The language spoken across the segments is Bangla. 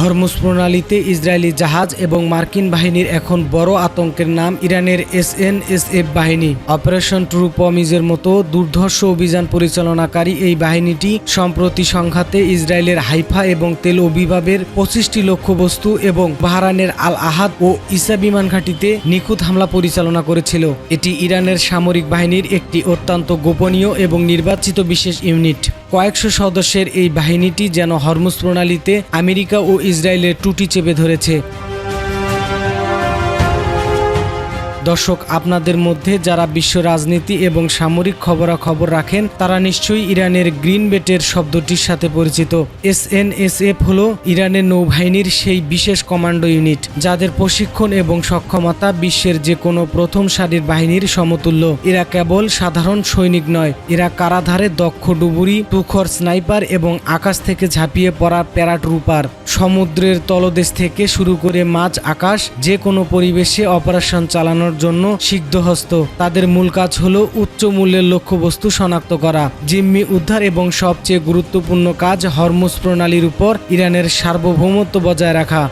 হরমুজ প্রণালীতে ইসরায়েলি জাহাজ এবং মার্কিন বাহিনীর এখন বড় আতঙ্কের নাম ইরানের SNSF বাহিনী। অপারেশন ট্রু প্রমিসের মতো দুর্ধর্ষ অভিযান পরিচালনাকারী এই বাহিনীটি সম্প্রতি সংঘাতে ইসরায়েলের হাইফা এবং তেল অভিভাবের 25টি লক্ষ্যবস্তু এবং বাহরাইনের আল আহাদ ও ইসা বিমান ঘাঁটিতে নিখুঁত হামলা পরিচালনা করেছিল। এটি ইরানের সামরিক বাহিনীর একটি অত্যন্ত গোপনীয় এবং নির্বাচিত বিশেষ ইউনিট। কয়েকশো সদস্যের এই বাহিনীটি যেন হরমুজ প্রণালীতে আমেরিকা ও ইসরায়েলের টুটি চেপে ধরেছে। দর্শক, আপনাদের মধ্যে যারা বিশ্ব রাজনীতি এবং সামরিক খবরাখবর রাখেন তারা নিশ্চয়ই ইরানের গ্রিন বেটের শব্দটির সাথে পরিচিত। SNSF হলো ইরানের নৌবাহিনীর সেই বিশেষ কমান্ডো ইউনিট যাদের প্রশিক্ষণ এবং সক্ষমতা বিশ্বের যে কোনো প্রথম সারির বাহিনীর সমতুল্য। এরা কেবল সাধারণ সৈনিক নয়, এরা কারাধারে দক্ষ ডুবুরি, তুখর স্নাইপার এবং আকাশ থেকে ঝাঁপিয়ে পড়া প্যারাট্রুপার। সমুদ্রের তলদেশ থেকে শুরু করে মাঝ আকাশ যে কোনো পরিবেশে অপারেশন চালানোর জন্য সিদ্ধহস্ত। তাদের মূল কাজ হলো উচ্চ মূল্যের লক্ষ্যবস্তু শনাক্ত করা, জিম্মি উদ্ধার এবং সবচেয়ে গুরুত্বপূর্ণ কাজ হরমুজ প্রণালীর উপর ইরানের সার্বভৌমত্ব বজায় রাখা।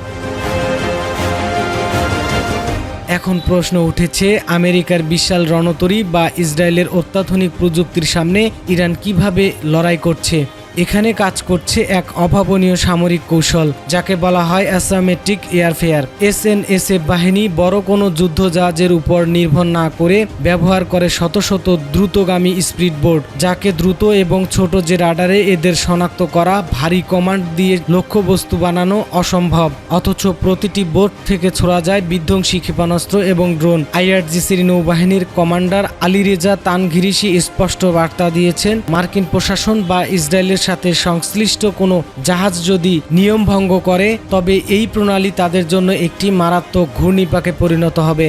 এখন প্রশ্ন উঠেছে, আমেরিকার বিশাল রণতরী বা ইসরায়েলের অত্যাধুনিক প্রযুক্তির সামনে ইরান কিভাবে লড়াই করছে? এখানে কাজ করছে এক অভাবনীয় সামরিক কৌশল যাকে বলা হয় অ্যাসামেট্রিক এয়ারফেয়ার। SNSF বাহিনী বড় কোনো যুদ্ধজাহাজের উপর নির্ভর না করে ব্যবহার করে শত শত দ্রুতগামী স্পিডবোট, যাকে দ্রুত এবং ছোট যে রাডারে এদের শনাক্ত করা ভারী কমান্ড দিয়ে লক্ষ্যবস্তু বানানো অসম্ভব। অথচ প্রতিটি বোট থেকে ছোড়া যায় বিধ্বংসী ক্ষেপণাস্ত্র এবং ড্রোন। IRGCর নৌবাহিনীর কমান্ডার আলীরেজা তানঘিরিসি স্পষ্ট বার্তা দিয়েছেন, মার্কিন প্রশাসন বা ইসরায়েলের সাথে সংশ্লিষ্ট কোনো জাহাজ যদি নিয়ম ভঙ্গ করে তবে এই প্রণালী তাদের জন্য একটি মারাত্মক ঘূর্ণিপাকে পরিণত হবে।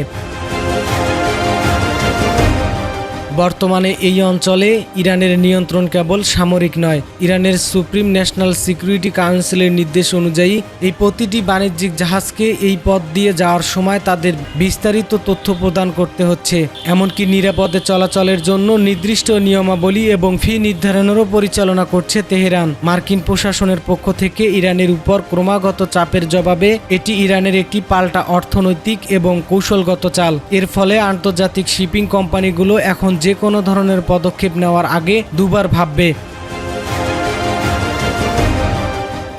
বর্তমানে এই অঞ্চলে ইরানের নিয়ন্ত্রণ কেবল সামরিক নয়, ইরানের সুপ্রিম ন্যাশনাল সিকিউরিটি কাউন্সিলের নির্দেশ অনুযায়ী এই প্রতিটি বাণিজ্যিক জাহাজকে এই পথ দিয়ে যাওয়ার সময় তাদের বিস্তারিত তথ্য প্রদান করতে হচ্ছে। এমনকি নিরাপদে চলাচলের জন্য নির্দিষ্ট নিয়মাবলী এবং ফি নির্ধারণেরও পরিচালনা করছে তেহরান। মার্কিন প্রশাসনের পক্ষ থেকে ইরানের উপর ক্রমাগত চাপের জবাবে এটি ইরানের একটি পাল্টা অর্থনৈতিক এবং কৌশলগত চাল। এর ফলে আন্তর্জাতিক শিপিং কোম্পানিগুলো এখন যে কোনো ধরনের পদক্ষেপ নেওয়ার আগে দুবার ভাববে।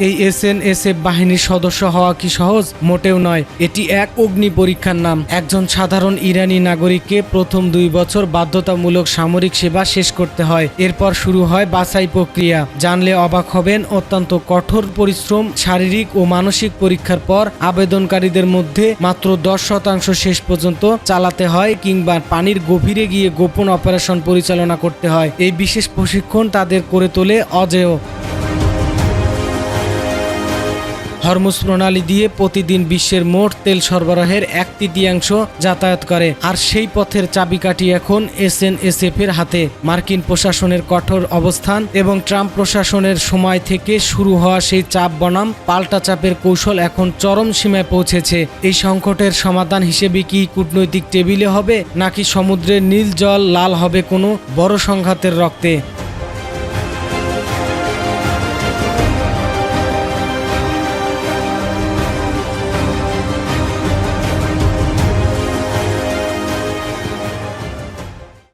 এই SNSF বাহিনীর সদস্য হওয়া কি সহজ? মোটেও নয়। এটি এক অগ্নি পরীক্ষার নাম। একজন সাধারণ ইরানি নাগরিককে প্রথম 2 বছর বাধ্যতামূলক সামরিক সেবা শেষ করতে হয়। এরপর শুরু হয় বাছাই প্রক্রিয়া। জানলে অবাক হবেন, অত্যন্ত কঠোর পরিশ্রম, শারীরিক ও মানসিক পরীক্ষার পর আবেদনকারীদের মধ্যে মাত্র 10% শেষ পর্যন্ত চালাতে হয় কিংবা পানির গভীরে গিয়ে গোপন অপারেশন পরিচালনা করতে হয়। এই বিশেষ প্রশিক্ষণ তাদের করে তোলে অজেয়। হরমুজ প্রণালী দিয়ে প্রতিদিন বিশ্বের মোট তেল সরবরাহের 1/3 যাতায়াত করে, আর সেই পথের চাবিকাঠি এখন SNSF এর হাতে। মার্কিন প্রশাসনের কঠোর অবস্থান এবং ট্রাম্প প্রশাসনের সময় থেকে শুরু হওয়া সেই চাপ বনাম পাল্টা চাপের কৌশল এখন চরম সীমায় পৌঁছেছে। এই সংকটের সমাধান হিসেবে কি কূটনৈতিক টেবিলে হবে, নাকি সমুদ্রের নীল জল লাল হবে কোনো বড় সংঘাতের রক্তে?